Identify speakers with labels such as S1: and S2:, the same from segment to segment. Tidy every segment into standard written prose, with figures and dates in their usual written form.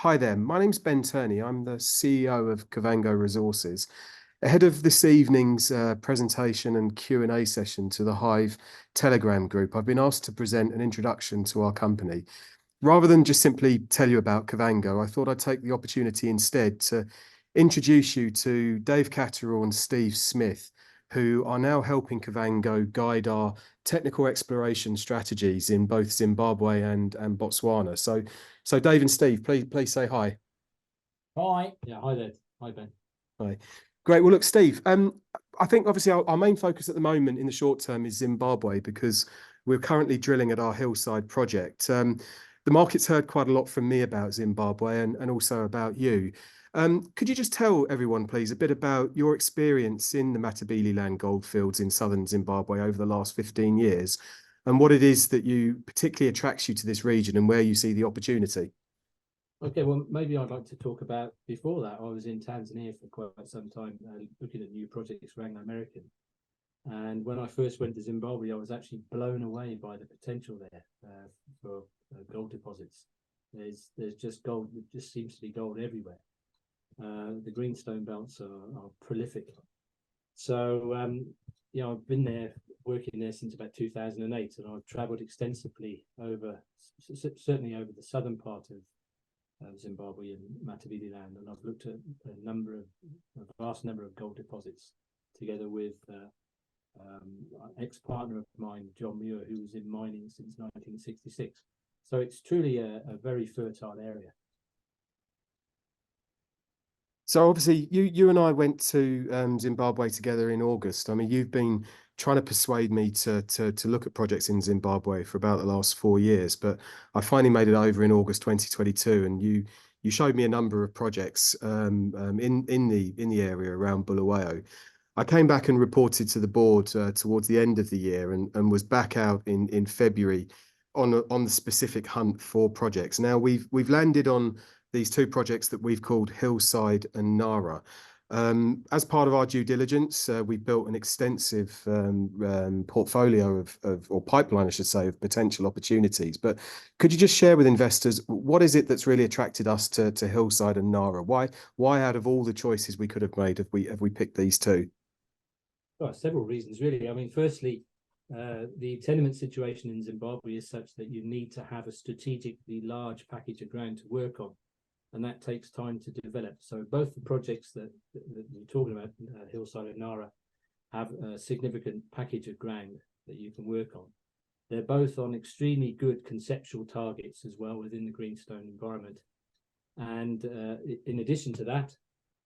S1: Hi there, my name's Ben Turney. I'm the CEO of Kavango Resources. Ahead of this evening's presentation and Q&A session to the Hive Telegram group, I've been asked to present an introduction to our company. Rather than just simply tell you about Kavango, I thought I'd take the opportunity instead to introduce you to Dave Catterall and Steve Smith, who are now helping Kavango guide our technical exploration strategies in both Zimbabwe and Botswana. So Dave and Steve, please say hi.
S2: Hi. Yeah, hi there. Hi, Ben.
S1: Hi. Great. Well, look, Steve, I think obviously our main focus at the moment in the short term is Zimbabwe because we're currently drilling at our Hillside project. The market's heard quite a lot from me about Zimbabwe and also about you. Could you just tell everyone, please, a bit about your experience in the Matabeleland goldfields in southern Zimbabwe over the last 15 years and what it is that particularly attracts you to this region and where you see the opportunity?
S2: Okay, well, maybe I'd like to talk about before that. I was in Tanzania for quite some time looking at new projects for Anglo-American. And when I first went to Zimbabwe, I was actually blown away by the potential there for gold deposits. There's just gold, it just seems to be gold everywhere. The greenstone belts are prolific. So, I've been there, working there since about 2008, and I've traveled extensively certainly over the southern part of Zimbabwe and Matabeleland, and I've looked at a vast number of gold deposits together with ex-partner of mine, John Muir, who was in mining since 1966. So it's truly a very fertile area.
S1: So obviously you and I went to Zimbabwe together in August. I mean, you've been trying to persuade me to look at projects in Zimbabwe for about the last 4 years, but I finally made it over in August 2022, and you showed me a number of projects in the area around Bulawayo. I came back and reported to the board towards the end of the year and was back out in February on the specific hunt for projects. Now we've landed on these two projects that we've called Hillside and Nara. As part of our due diligence, we've built an extensive portfolio or pipeline, I should say, of potential opportunities. But could you just share with investors, what is it that's really attracted us to Hillside and Nara? Why out of all the choices we could have made, have we picked these two?
S2: Well, several reasons, really. I mean, firstly, the tenement situation in Zimbabwe is such that you need to have a strategically large package of ground to work on, and that takes time to develop. So both the projects that you're talking about, Hillside and Nara, have a significant package of ground that you can work on. They're both on extremely good conceptual targets as well within the greenstone environment. And in addition to that,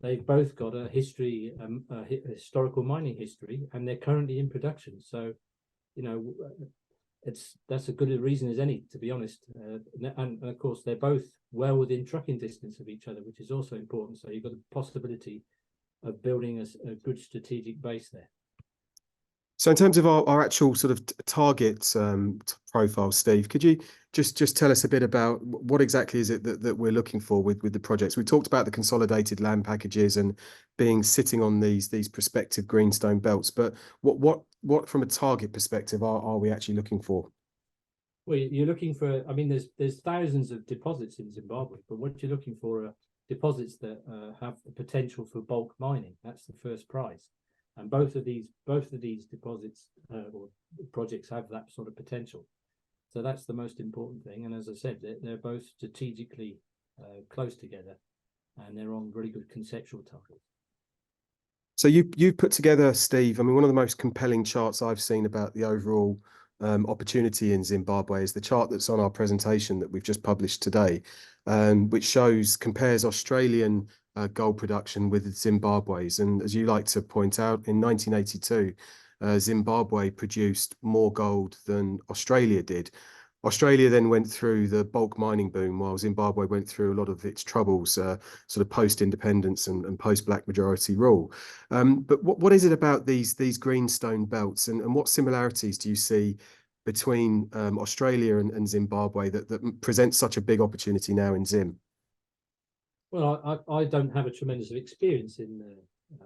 S2: they've both got a history, a historical mining history, and they're currently in production. So, that's a good a reason as any, to be honest. And of course, they're both well within trucking distance of each other, which is also important. So you've got the possibility of building a good strategic base there.
S1: So in terms of our actual sort of target profile, Steve, could you just tell us a bit about what exactly is it that we're looking for with the projects? We talked about the consolidated land packages and sitting on these prospective greenstone belts, but what from a target perspective are we actually looking for?
S2: Well, you're looking for, I mean, there's thousands of deposits in Zimbabwe, but what you're looking for are deposits that have the potential for bulk mining. That's the first prize. And both of these deposits or projects have that sort of potential. So that's the most important thing. And as I said, they're both strategically close together, and they're on really good conceptual targets.
S1: So you've put together, Steve, I mean, one of the most compelling charts I've seen about the overall opportunity in Zimbabwe is the chart that's on our presentation that we've just published today, which compares Australian gold production with Zimbabwe's. And as you like to point out, in 1982, Zimbabwe produced more gold than Australia did. Australia then went through the bulk mining boom, while Zimbabwe went through a lot of its troubles, sort of post-independence and post-black majority rule. But what is it about these greenstone belts, and what similarities do you see between Australia and Zimbabwe that presents such a big opportunity now in Zim?
S2: Well, I don't have a tremendous experience in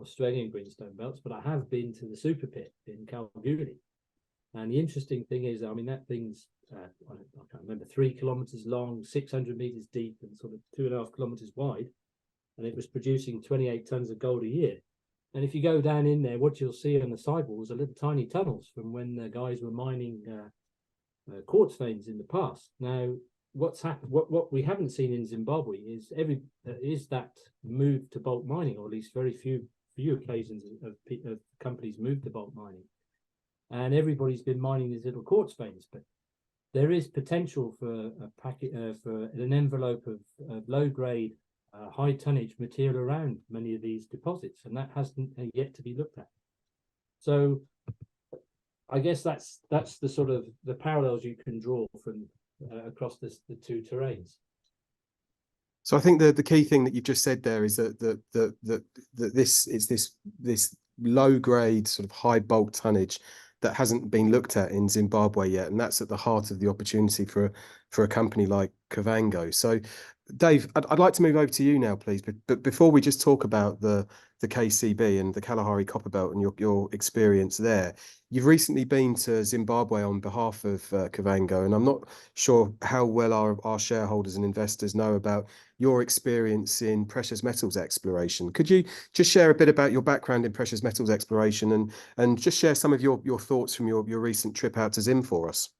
S2: Australian greenstone belts, but I have been to the super pit in Kalgoorlie. And the interesting thing is, I mean, that thing's I can't remember, 3 kilometers long, 600 meters deep, and sort of 2.5 kilometers wide, and it was producing 28 tons of gold a year. And if you go down in there, what you'll see on the sidewalls are little tiny tunnels from when the guys were mining quartz veins in the past. Now, what's happened? What we haven't seen in Zimbabwe is that move to bulk mining, or at least very few occasions of companies move to bulk mining. And everybody's been mining these little quartz veins, but there is potential for a packet for an envelope of low grade, high tonnage material around many of these deposits, and that hasn't yet to be looked at. So I guess that's the sort of the parallels you can draw from across the two terrains.
S1: So I think the key thing that you've just said there is that this is this low grade sort of high bulk tonnage that hasn't been looked at in Zimbabwe yet, and that's at the heart of the opportunity for a company like Kavango. So, Dave, I'd like to move over to you now, please. But before we just talk about the KCB and the Kalahari Copper Belt and your experience there, you've recently been to Zimbabwe on behalf of Kavango, and I'm not sure how well our shareholders and investors know about your experience in precious metals exploration. Could you just share a bit about your background in precious metals exploration and just share some of your thoughts from your recent trip out to Zim for us?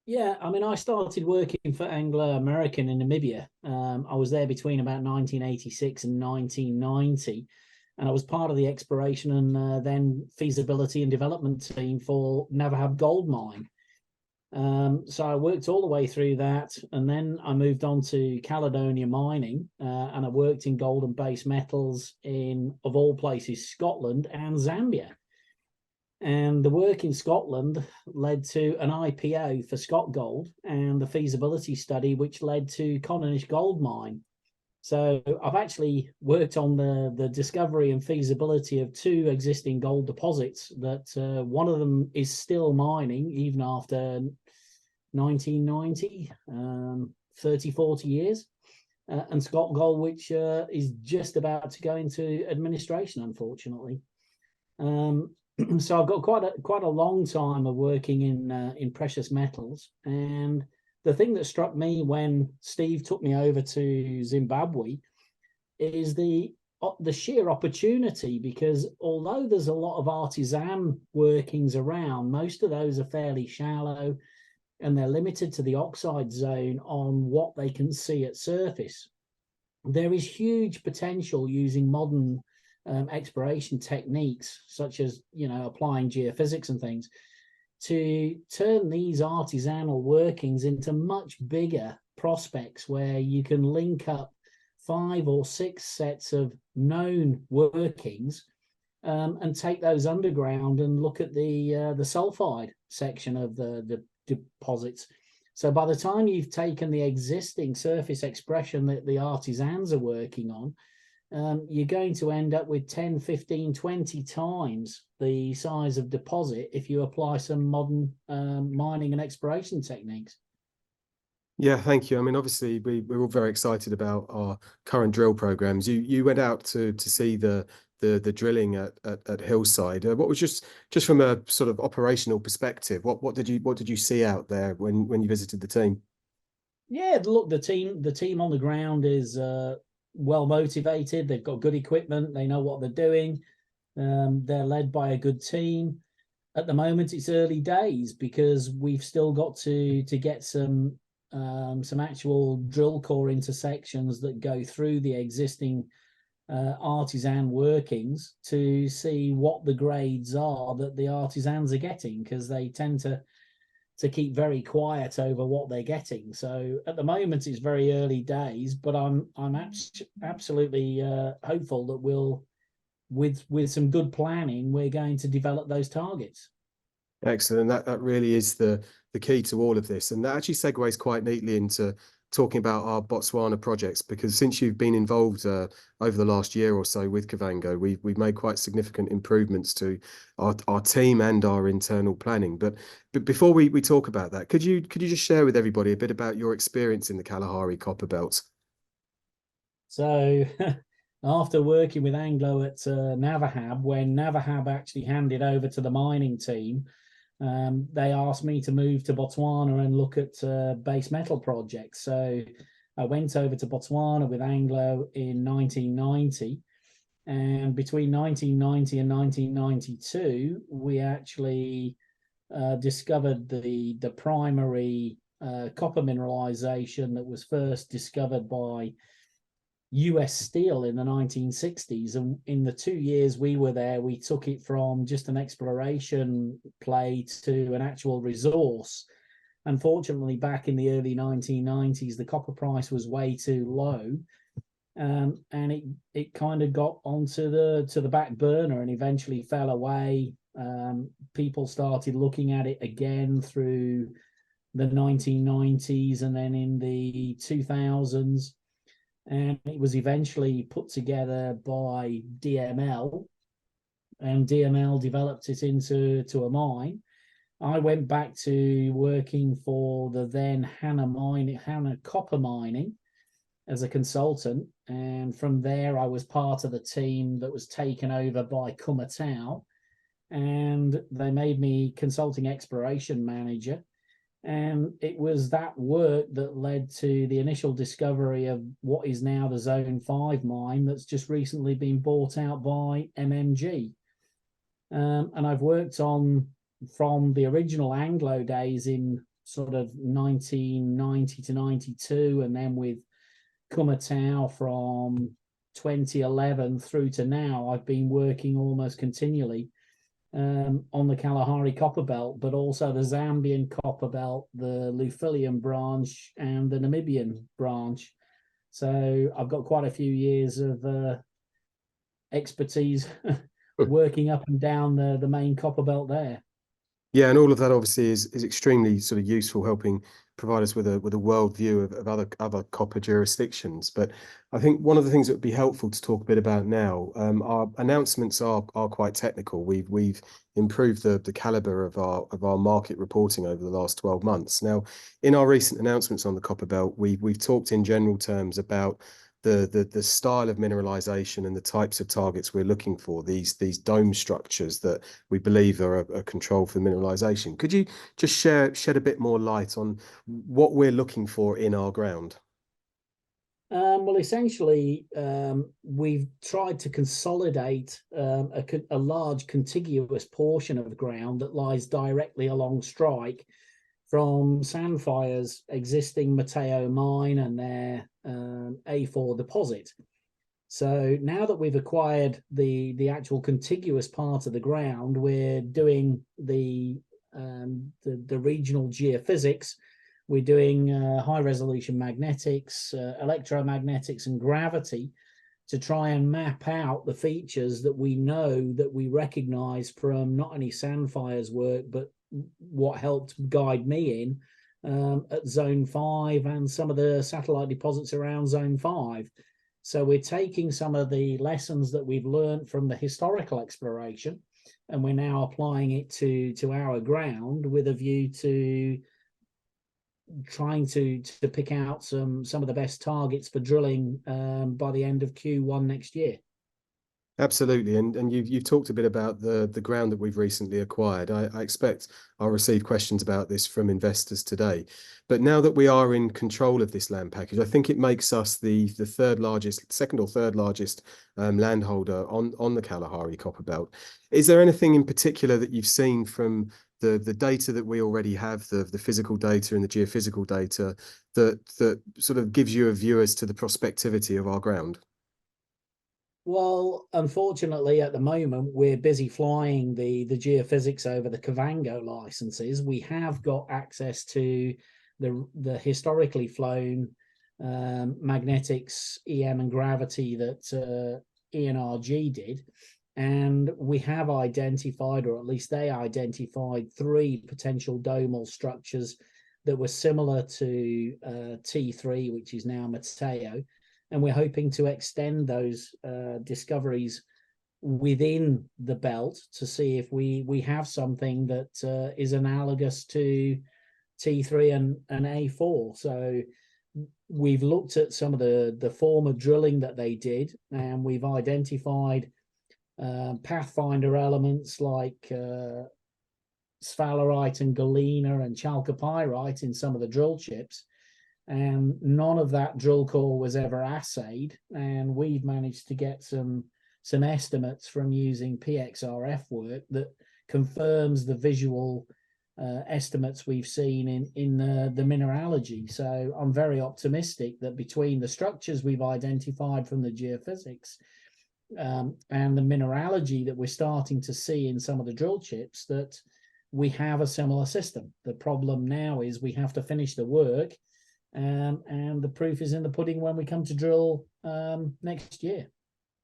S3: Yeah, I mean, I started working for Anglo American in Namibia. I was there between about 1986 and 1990, and I was part of the exploration and then feasibility and development team for Navahab Gold Mine. So I worked all the way through that, and then I moved on to Caledonia Mining, and I worked in gold and base metals in, of all places, Scotland and Zambia. And the work in Scotland led to an IPO for Scott Gold and the feasibility study, which led to Connaught Gold Mine. So I've actually worked on the discovery and feasibility of 2 existing gold deposits that one of them is still mining even after 1990, 30, 40 years. And Scott Gold, which is just about to go into administration, unfortunately. So I've got quite a long time of working in precious metals, and the thing that struck me when Steve took me over to Zimbabwe is the sheer opportunity, because although there's a lot of artisan workings around, most of those are fairly shallow and they're limited to the oxide zone on what they can see at surface. There is huge potential using modern exploration techniques, such as, applying geophysics and things, to turn these artisanal workings into much bigger prospects where you can link up 5 or 6 sets of known workings and take those underground and look at the sulfide section of the deposits. So by the time you've taken the existing surface expression that the artisans are working on, you're going to end up with 10, 15, 20 times the size of deposit if you apply some modern mining and exploration techniques.
S1: Yeah, thank you. I mean, obviously, we're all very excited about our current drill programs. You went out to see the drilling at Hillside. What was just from a sort of operational perspective? What did you see out there when you visited the team?
S3: Yeah, look, the team on the ground is well motivated. They've got good equipment. They know what they're doing. They're led by a good team. At the moment, it's early days because we've still got to get some actual drill core intersections that go through the existing artisan workings to see what the grades are that the artisans are getting, because they tend to keep very quiet over what they're getting. So at the moment, it's very early days, but I'm absolutely hopeful that we'll, with some good planning, we're going to develop those targets.
S1: Excellent. That really is the key to all of this, and that actually segues quite neatly into talking about our Botswana projects, because since you've been involved over the last year or so with Kavango, we've made quite significant improvements to our team and our internal planning. But before we talk about that, could you just share with everybody a bit about your experience in the Kalahari Copper Belt?
S3: So after working with Anglo at Navahab, when Navahab actually handed over to the mining team, they asked me to move to Botswana and look at base metal projects. So I went over to Botswana with Anglo in 1990. And between 1990 and 1992, we actually discovered the primary copper mineralization that was first discovered by US Steel in the 1960s. And in the 2 years we were there, we took it from just an exploration play to an actual resource. Unfortunately, back in the early 1990s, the copper price was way too low. And it kind of got onto the back burner and eventually fell away. People started looking at it again through the 1990s and then in the 2000s, and it was eventually put together by DML, and DML developed it into a mine. I went back to working for the then Hannah Copper Mining as a consultant, and from there I was part of the team that was taken over by Kumatau, and they made me consulting exploration manager. And it was that work that led to the initial discovery of what is now the Zone 5 mine that's just recently been bought out by MMG. And I've worked on from the original Anglo days in sort of 1990 to 92, and then with Kumatau from 2011 through to now, I've been working almost continually on the Kalahari Copper Belt, but also the Zambian Copper Belt, the Lufilian branch, and the Namibian branch. So I've got quite a few years of expertise working up and down the main copper belt there.
S1: Yeah, and all of that obviously is extremely sort of useful, helping provide us with a world view of other copper jurisdictions. But I think one of the things that would be helpful to talk a bit about now, our announcements are quite technical. We've improved the caliber of our market reporting over the last 12 months. Now, in our recent announcements on the copper belt, we've talked in general terms about the style of mineralization and the types of targets we're looking for, these dome structures that we believe are a control for mineralization. Could you just shed a bit more light on what we're looking for in our ground?
S3: Well, essentially, we've tried to consolidate a large contiguous portion of the ground that lies directly along strike from Sandfire's existing Mateo mine and their A4 deposit. So now that we've acquired the actual contiguous part of the ground, we're doing the regional geophysics. We're doing high resolution magnetics, electromagnetics, and gravity to try and map out the features that we know, that we recognize from not only Sandfire's work, but what helped guide me in at Zone 5 and some of the satellite deposits around Zone 5. So we're taking some of the lessons that we've learned from the historical exploration, and we're now applying it to our ground with a view to trying to pick out some of the best targets for drilling by the end of Q1 next year.
S1: Absolutely, and you've talked a bit about the ground that we've recently acquired. I expect I'll receive questions about this from investors today. But now that we are in control of this land package, I think it makes us the second or third largest landholder on the Kalahari Copper Belt. Is there anything in particular that you've seen from the data that we already have, the physical data and the geophysical data, that sort of gives you a view as to the prospectivity of our ground?
S3: Well, unfortunately, at the moment, we're busy flying the geophysics over the Kavango licenses. We have got access to the historically flown magnetics, EM, and gravity that ENRG did. And we have identified, or at least they identified, 3 potential domal structures that were similar to T3, which is now Mateo. And we're hoping to extend those discoveries within the belt to see if we have something that is analogous to T3 and A4. So we've looked at some of the former drilling that they did, and we've identified pathfinder elements like sphalerite and galena and chalcopyrite in some of the drill chips, and none of that drill core was ever assayed. And we've managed to get some estimates from using PXRF work that confirms the visual estimates we've seen in the mineralogy. So I'm very optimistic that between the structures we've identified from the geophysics and the mineralogy that we're starting to see in some of the drill chips, that we have a similar system. The problem now is we have to finish the work, and the proof is in the pudding when we come to drill next year.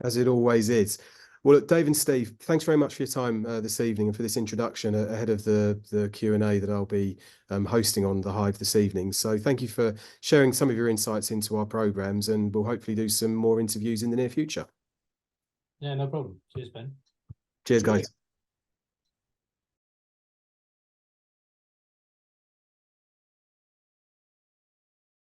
S1: As it always is. Well, look, Dave and Steve, thanks very much for your time this evening and for this introduction ahead of the Q&A that I'll be hosting on the Hive this evening. So thank you for sharing some of your insights into our programs, and we'll hopefully do some more interviews in the near future.
S2: Yeah, no problem. Cheers, Ben.
S1: Cheers, guys.